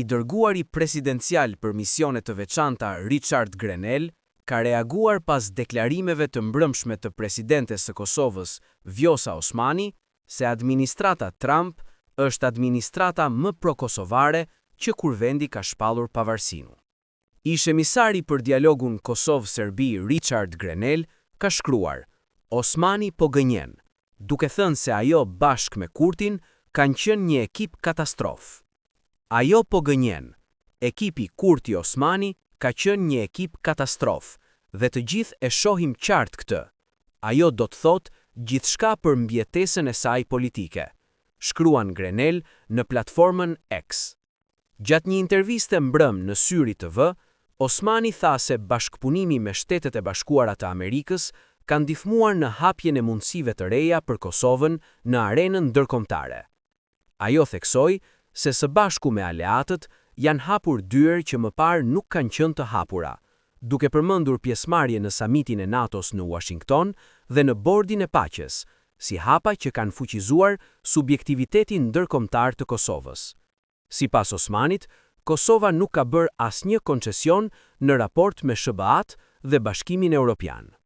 I dërguari presidencial për misione të veçanta Richard Grenell ka reaguar pas deklarimeve të mbrëmshme të presidentes së Kosovës, Vjosa Osmani, se administrata Trump është administrata më pro-kosovare që kur vendi ka shpallur pavarësinë. Ish emisari për dialogun Kosovë-Serbi Richard Grenell ka shkruar: Osmani po gënjen, duke thënë se ajo bashkë me Kurtin kanë qenë një ekip katastrofë. Ajo po gënjen, ekipi Kurti Osmani ka qenë një ekip katastrofë, dhe të gjithë e shohim qartë këtë. Ajo do të thotë gjithçka për mbjetesën e saj politike, shkruan Grenell në platformën X. Gjatë një interviste mbrëm në Syri TV, Osmani tha se bashkëpunimi me Shtetet e Bashkuara të Amerikës ka ndihmuar në hapjen e mundësive të reja për Kosovën në arenën ndërkombëtare. Ajo theksoi se së bashku me aleatët janë hapur dyer që më parë nuk kanë qenë të hapura, duke përmendur pjesëmarrje në samitin e NATO-s në Washington dhe në Bordin e Paqes, si hapa që kanë fuqizuar subjektivitetin ndërkombëtar të Kosovës. Sipas Osmanit, Kosova nuk ka bërë asnjë koncesion në raport me SBA-t dhe Bashkimin Evropian.